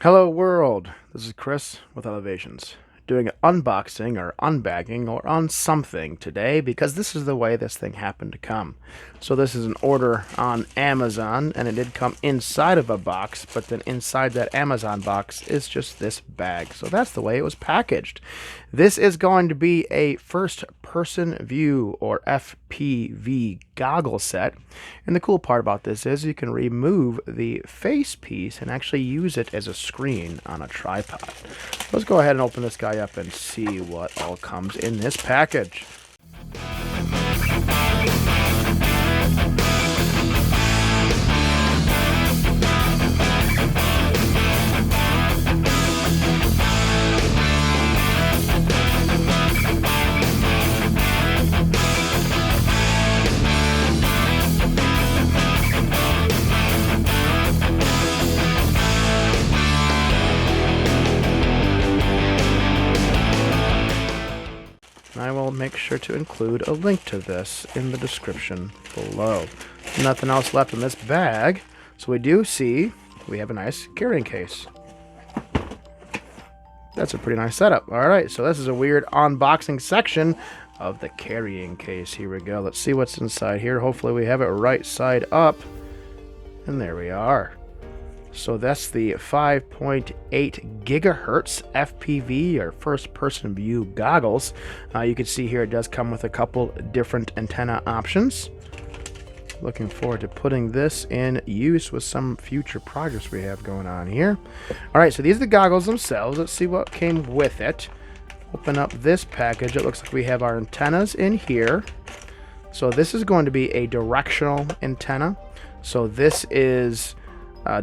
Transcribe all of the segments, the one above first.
Hello world, this is Chris with Elevations, doing an unboxing or unbagging or on something today because this is the way this thing happened to come. So this is an order on Amazon and it did come inside of a box, but then inside that Amazon box is just this bag. So that's the way it was packaged. This is going to be a first person view or FPV goggle set. And the cool part about this is you can remove the face piece and actually use it as a screen on a tripod. Let's go ahead and open this guy up and see what all comes in this package. I will make sure to include a link to this in the description below. Nothing else left in this bag, so we do see we have a nice carrying case. That's a pretty nice setup. Alright, so this is a weird unboxing section of the carrying case. Here we go. Let's see what's inside here. Hopefully we have it right side up. And there we are. So that's the 5.8 gigahertz FPV or first person view goggles. You can see here it does come with a couple different antenna options. Looking forward to putting this in use with some future projects we have going on here. Alright, so these are the goggles themselves. Let's see what came with it. Open up this package. It looks like we have our antennas in here. So this is going to be a directional antenna. So this is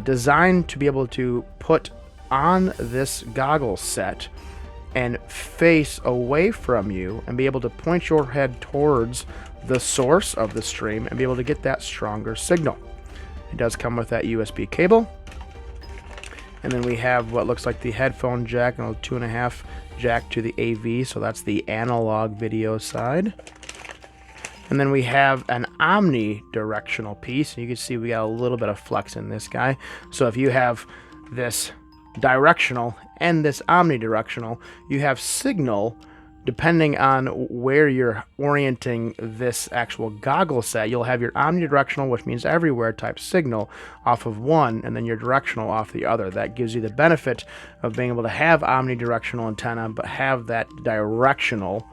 designed to be able to put on this goggle set and face away from you and be able to point your head towards the source of the stream and be able to get that stronger signal. It does come with that USB cable. And then we have what looks like the headphone jack and a 2.5 jack to the AV, so that's the analog video side. And then we have an omnidirectional piece. And you can see we got a little bit of flex in this guy. So if you have this directional and this omnidirectional, you have signal depending on where you're orienting this actual goggle set. You'll have your omnidirectional, which means everywhere type signal off of one, and then your directional off the other. That gives you the benefit of being able to have omnidirectional antenna, but have that directional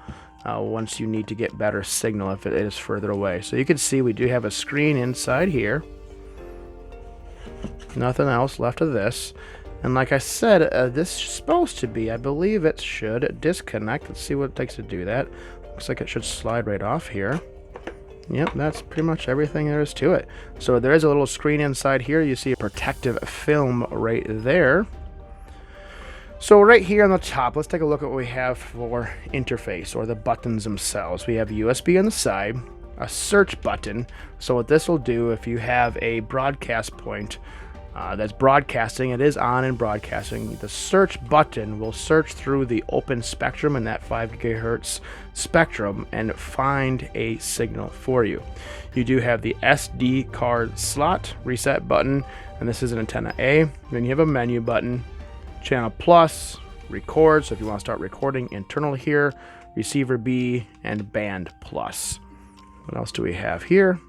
once you need to get better signal if it is further away. So you can see we do have a screen inside here. Nothing else left of this. And like I said, this is supposed to be, I believe it should disconnect. Let's see what it takes to do that. Looks like it should slide right off here. Yep, that's pretty much everything there is to it. So there is a little screen inside here. You see a protective film right there. So right here on the top, let's take a look at what we have for interface or the buttons themselves. We have USB on the side, a search button. So what this will do, if you have a broadcast point that's broadcasting, it is on and broadcasting, the search button will search through the open spectrum in that 5 gigahertz spectrum and find a signal for you. You do have the SD card slot reset button, and this is an antenna A. Then you have a menu button, channel plus, record, so if you want to start recording internal here, receiver B, and band plus. What else do we have here?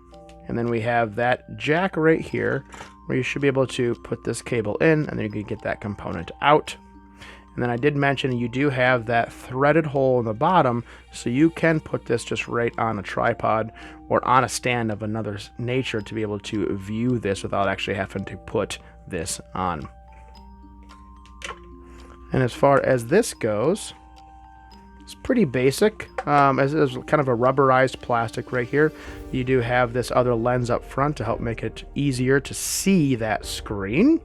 And then we have that jack right here where you should be able to put this cable in, and then you can get that component out. And then I did mention you do have that threaded hole in the bottom, so you can put this just right on a tripod or on a stand of another nature to be able to view this without actually having to put this on. And as far as this goes, it's pretty basic. As it is kind of a rubberized plastic right here. You do have this other lens up front to help make it easier to see that screen.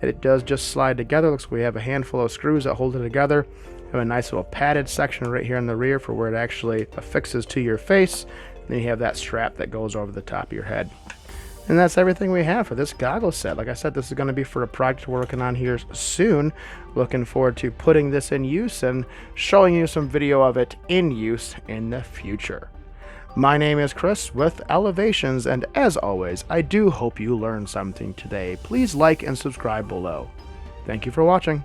It does just slide together. Looks like we have a handful of screws that hold it together. Have a nice little padded section right here in the rear for where it actually affixes to your face. And then you have that strap that goes over the top of your head. And that's everything we have for this goggle set. Like I said, this is going to be for a project we're working on here soon. Looking forward to putting this in use and showing you some video of it in use in the future. My name is Chris with Elevations, and as always, I do hope you learned something today. Please like and subscribe below. Thank you for watching.